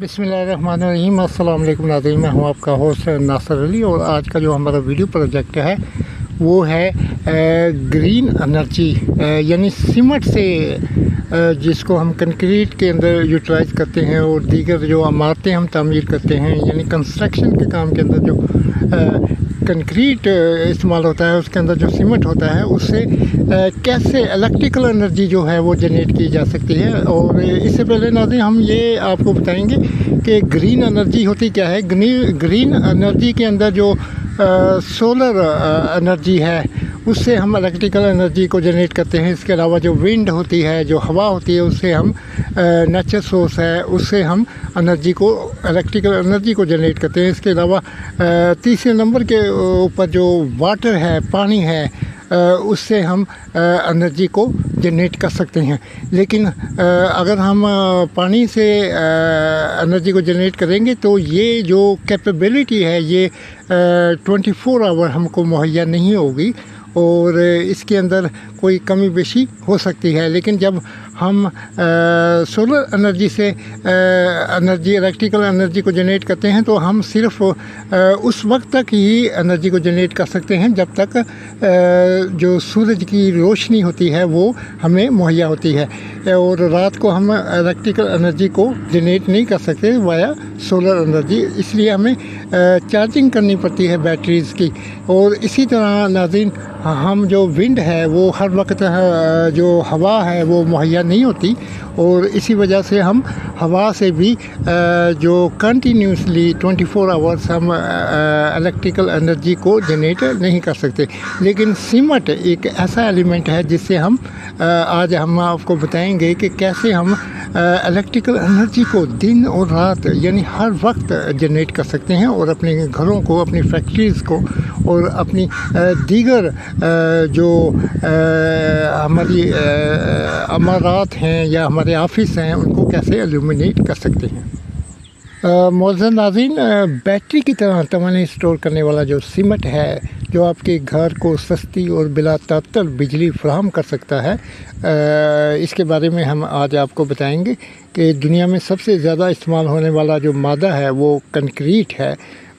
बिस्मिल्लाहिर्रहमानिर्रहीम। अस्सलाम वालेकुम नाज़रीन, मैं हूँ आपका होस्ट नासिर अली और आज का जो हमारा वीडियो प्रोजेक्ट है वो है ग्रीन एनर्जी, यानी सीमेंट से जिसको हम कंक्रीट के अंदर यूटिलाइज़ करते हैं और दीगर जो इमारतें हम तामीर करते हैं, यानी कंस्ट्रक्शन के काम के अंदर जो कंक्रीट इस्तेमाल होता है उसके अंदर जो सीमेंट होता है उससे कैसे इलेक्ट्रिकल एनर्जी जो है वो जनरेट की जा सकती है। और इससे पहले नाज़रीन हम ये आपको बताएंगे कि ग्रीन एनर्जी होती क्या है। ग्रीन एनर्जी के अंदर जो सोलर एनर्जी है उससे हम इलेक्ट्रिकल एनर्जी को जनरेट करते हैं। इसके अलावा जो विंड होती है, जो हवा होती है, उससे हम नेचुरल सोर्स है उससे हम एनर्जी को इलेक्ट्रिकल एनर्जी को जनरेट करते हैं। इसके अलावा तीसरे नंबर के ऊपर जो वाटर है, पानी है, उससे हम एनर्जी को जनरेट कर सकते हैं। लेकिन अगर हम पानी से एनर्जी को जनरेट करेंगे तो ये जो कैपेबिलिटी है ये 24 आवर हमको मुहैया नहीं होगी और इसके अंदर कोई कमी बेशी हो सकती है। लेकिन जब हम सोलर एनर्जी से एनर्जी इलेक्ट्रिकल एनर्जी को जनरेट करते हैं तो हम सिर्फ उस वक्त तक ही एनर्जी को जनरेट कर सकते हैं जब तक जो सूरज की रोशनी होती है वो हमें मुहैया होती है, और रात को हम इलेक्ट्रिकल एनर्जी को जनरेट नहीं कर सकते वाया सोलर एनर्जी। इसलिए हमें चार्जिंग करनी पड़ती है बैटरीज़ की। और इसी तरह नाज़रीन हम जो विंड है वो हर वक्त जो हवा है वो मुहैया नहीं होती और इसी वजह से हम हवा से भी जो कंटिन्यूसली 24 आवर्स हम इलेक्ट्रिकल एनर्जी को जनरेट नहीं कर सकते। लेकिन सीमेंट एक ऐसा एलिमेंट है जिससे हम आज हम आपको बताएंगे कि कैसे हम इलेक्ट्रिकल एनर्जी को दिन और रात यानी हर वक्त जनरेट कर सकते हैं और अपने घरों को, अपनी फैक्ट्रीज़ को और अपनी दीगर जो हमारी इमारत हैं या हमारे ऑफिस हैं उनको कैसे एल्यूमिनेट कर सकते हैं। मौजूद नाज़रीन, बैटरी की तरह तवानाई स्टोर करने वाला जो सीमेंट है जो आपके घर को सस्ती और बिला तात्तल बिजली फराहम कर सकता है, इसके बारे में हम आज आपको बताएंगे कि दुनिया में सबसे ज़्यादा इस्तेमाल होने वाला जो मादा है वो कंक्रीट है,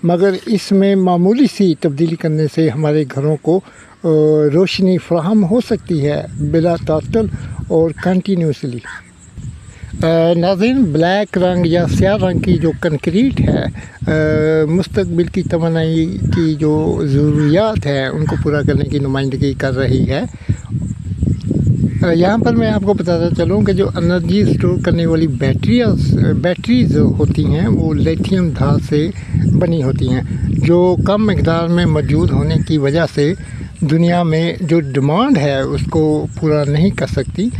मगर इसमें मामूली सी तब्दीली करने से हमारे घरों को रोशनी फराहम हो सकती है बिला तात्तल और कंटिन्यूसली। नाज़रीन, ब्लैक रंग या स्याह रंग की जो कंक्रीट है मुस्तकबिल की तमन्नाई की जो ज़रूरियात है उनको पूरा करने की नुमाइंदगी कर रही है। यहाँ पर मैं आपको बताता चलूँ कि जो एनर्जी स्टोर करने वाली बैटरीज होती हैं वो लिथियम धात से बनी होती हैं, जो कम मकदार में मौजूद होने की वजह से दुनिया में जो डिमांड है उसको पूरा नहीं कर सकती।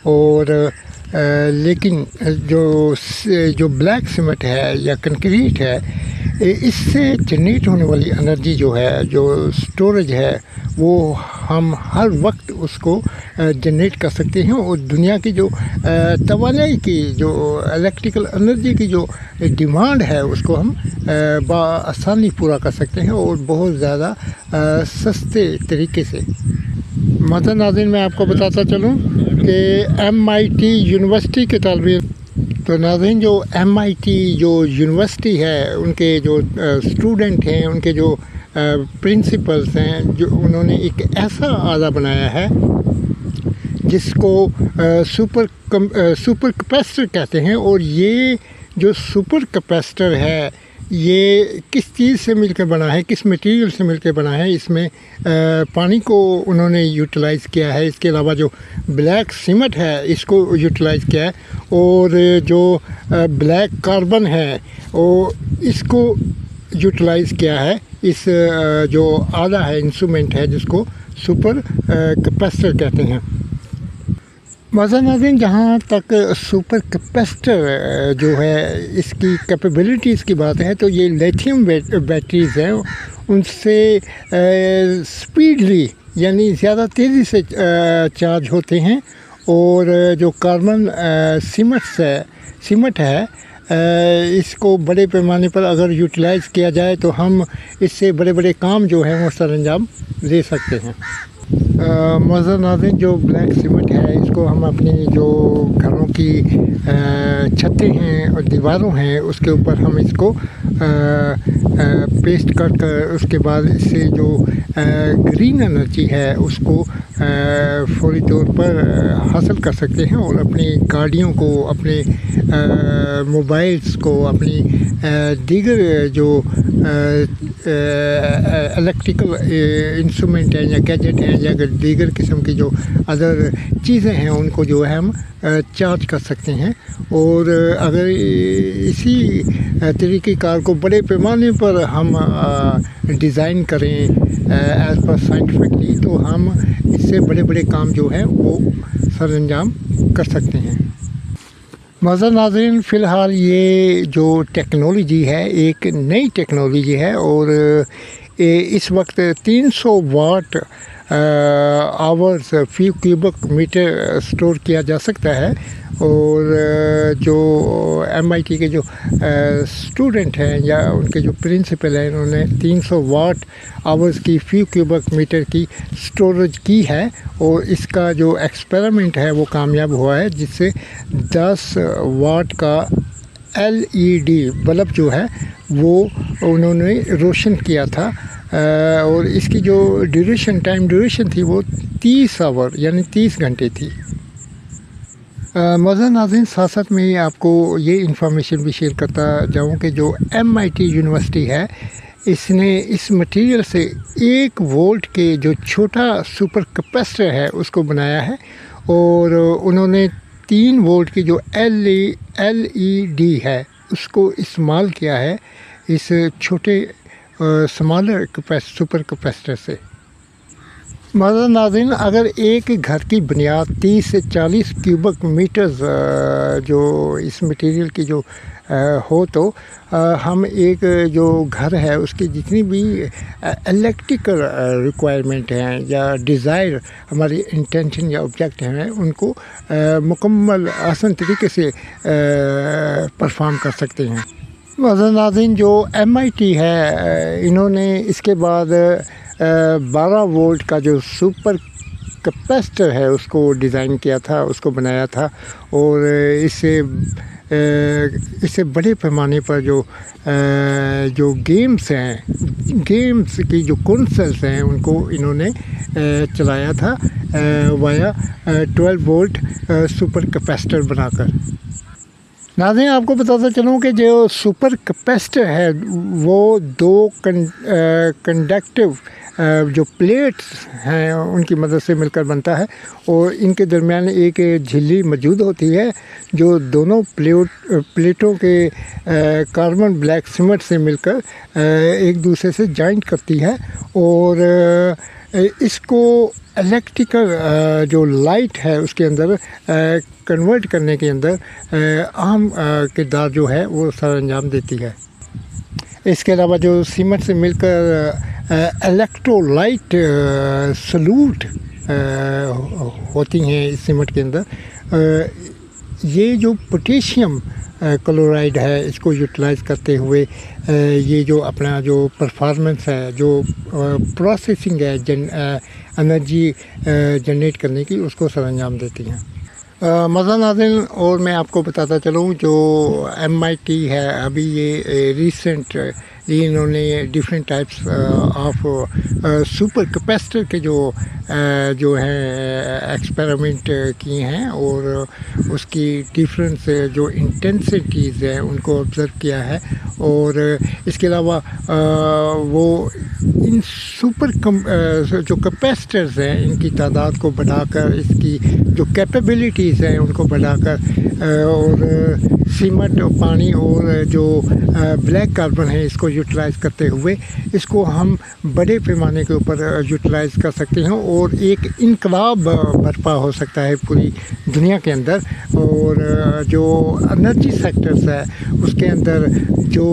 और लेकिन जो ब्लैक सीमेंट है या कंक्रीट है, इससे जनरेट होने वाली एनर्जी जो है, जो स्टोरेज है, वो हम हर वक्त उसको जनरेट कर सकते हैं और दुनिया की जो तवानाई की जो इलेक्ट्रिकल एनर्जी की जो डिमांड है उसको हम आसानी पूरा कर सकते हैं और बहुत ज़्यादा सस्ते तरीके से। मतलब नाज़रीन, मैं आपको बताता चलूँ कि MIT यूनिवर्सिटी के तालिब, तो नाज़रीन जो MIT जो यूनिवर्सिटी है उनके जो स्टूडेंट हैं, उनके जो प्रिंसिपल्स हैं, जो उन्होंने एक ऐसा आला बनाया है जिसको सुपर कैपेसिटर कहते हैं। और ये जो सुपर कैपेसिटर है ये किस चीज़ से मिलकर बना है, किस मटेरियल से मिलकर बना है, इसमें पानी को उन्होंने यूटिलाइज़ किया है। इसके अलावा जो ब्लैक सीमेंट है इसको यूटिलाइज़ किया है और जो ब्लैक कार्बन है वो इसको यूटिलाइज़ किया है। इस जो आला है, इंस्ट्रूमेंट है जिसको सुपर कैपेसिटर कहते हैं। नाज़रीन, जहाँ तक सुपर कैपेसिटर जो है इसकी कैपेबिलिटीज़ की बात है तो ये लिथियम बैटरीज़ हैं, उनसे स्पीडली यानी ज़्यादा तेज़ी से चार्ज होते हैं। और जो कार्बन सीमेंट है इसको बड़े पैमाने पर अगर यूटिलाइज़ किया जाए तो हम इससे बड़े बड़े काम जो हैं वो सरअंजाम दे सकते हैं। मौजूद नाज़रीन, जो ब्लैक सीमेंट है इसको हम अपनी जो घरों की छतें हैं और दीवारों हैं उसके ऊपर हम इसको पेस्ट कर उसके बाद इससे जो ग्रीन एनर्जी है उसको फौरी तौर पर हासिल कर सकते हैं और अपनी गाड़ियों को, अपने मोबाइल्स को, अपनी दीगर जो इलेक्ट्रिकल इंस्ट्रूमेंट हैं या गैजेट हैं या दीगर किस्म की जो अदर चीज़ें हैं उनको जो है हम चार्ज कर सकते हैं। और अगर इसी तरीक़ेकार को बड़े पैमाने पर हम डिज़ाइन करें एज़ पर साइंटिफिकली तो हम इससे बड़े बड़े काम जो हैं वो सरअंजाम कर सकते हैं। मज़ा नाज़रीन, फ़िलहाल ये जो टेक्नोलॉजी है एक नई टेक्नोलॉजी है और इस वक्त 300 वाट आवर्स फी क्यूबिक मीटर स्टोर किया जा सकता है। और जो MIT के जो स्टूडेंट हैं या उनके जो प्रिंसिपल हैं उन्होंने 300 वाट आवर्स की फी क्यूबिक मीटर की स्टोरेज की है और इसका जो एक्सपेरिमेंट है वो कामयाब हुआ है, जिससे 10 वाट का LED बल्ब जो है वो उन्होंने रोशन किया था और इसकी जो टाइम ड्यूरेशन थी वो 30 आवर यानी 30 घंटे थी। मज़ा नाज़रीन, साथ साथ में आपको ये इन्फॉर्मेशन भी शेयर करता जाऊँ कि जो MIT यूनिवर्सिटी है इसने इस मटेरियल से 1 वोल्ट के जो छोटा सुपर कैपेसिटर है उसको बनाया है और उन्होंने 3 वोल्ट की जो LED है उसको इस्तेमाल किया है इस छोटे स्मॉलर सुपर कैपेसिटर से। मज़ा नाज़रीन, अगर एक घर की बुनियाद 30 से 40 क्यूबिक मीटर्स जो इस मटेरियल की जो हो तो हम एक जो घर है उसकी जितनी भी इलेक्ट्रिकल रिक्वायरमेंट हैं या डिज़ायर हमारी इंटेंशन या ऑब्जेक्ट हैं उनको मुकम्मल आसान तरीके से परफॉर्म कर सकते हैं। मज़ा नाज़रीन, जो MIT है इन्होंने इसके बाद 12 वोल्ट का जो सुपर कैपेसिटर है उसको डिज़ाइन किया था, उसको बनाया था और इससे बड़े पैमाने पर जो गेम्स की जो कंसोल्स हैं उनको इन्होंने चलाया था वाया 12 वोल्ट सुपर कैपेसिटर बनाकर। नाज़रीन, आपको बताता चलूँ कि जो सुपर कैपेसिटर है वो 2 कंडक्टिव जो प्लेट्स हैं उनकी मदद से मिलकर बनता है और इनके दरमियान एक झिल्ली मौजूद होती है जो दोनों प्लेटों के कार्बन ब्लैक सीमेंट से मिलकर एक दूसरे से जॉइंट करती है और इसको इलेक्ट्रिकल जो लाइट है उसके अंदर कन्वर्ट करने के अंदर अहम किरदार जो है वो सरअंजाम देती है। इसके अलावा जो सीमेंट से मिलकर इलेक्ट्रोलाइट सॉल्यूट होती हैं इस सीमेंट के अंदर, ये जो पोटेशियम क्लोराइड है इसको यूटिलाइज़ करते हुए ये जो अपना जो परफॉर्मेंस है, जो प्रोसेसिंग है एनर्जी जनरेट करने की, उसको सरअंजाम देती हैं। मज़ा नाज़रीन, और मैं आपको बताता चलूँ जो MIT है अभी ये रिसेंटली इन्होंने different types of super capacitor के जो हैं एक्सपेरिमेंट किए हैं और उसकी डिफरेंट जो इंटेंसिटीज़ हैं उनको ऑब्ज़र्व किया है और इसके अलावा वो इन जो कैपेसिटर्स हैं इनकी तादाद को बढ़ाकर, इसकी जो कैपेबिलिटीज़ हैं उनको बढ़ाकर और सीमेंट और पानी और जो ब्लैक कार्बन है इसको यूटिलाइज़ करते हुए इसको हम बड़े पैमाने के ऊपर यूटिलाइज़ कर सकते हैं और एक इनकलाब बर्पा हो सकता है पूरी दुनिया के अंदर। और जो एनर्जी सेक्टर्स है उसके अंदर जो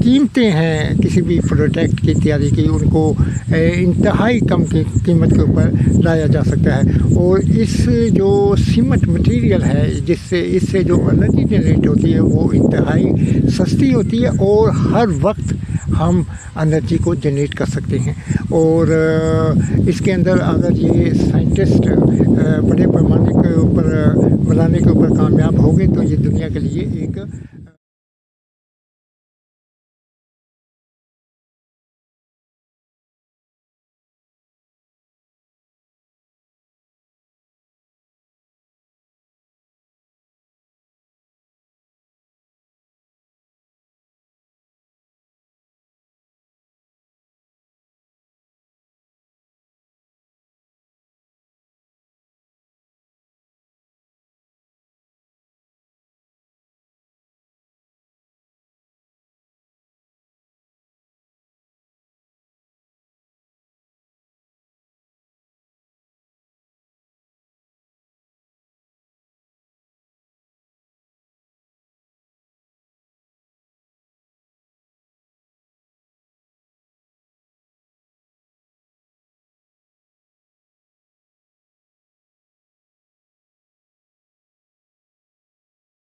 कीमतें हैं किसी भी प्रोडक्ट की तैयारी की उनको इंतहाई कम कीमत के ऊपर लाया जा सकता है और इस जो सीमेंट मटेरियल है इससे जो एनर्जी जनरेट होती है वो इंतहाई सस्ती होती है और हर वक्त हम एनर्जी को जनरेट कर सकते हैं। और इसके अंदर अगर ये साइंटिस्ट बड़े पैमाने ऊपर बनाने के ऊपर कामयाब हो गए तो ये दुनिया के लिए एक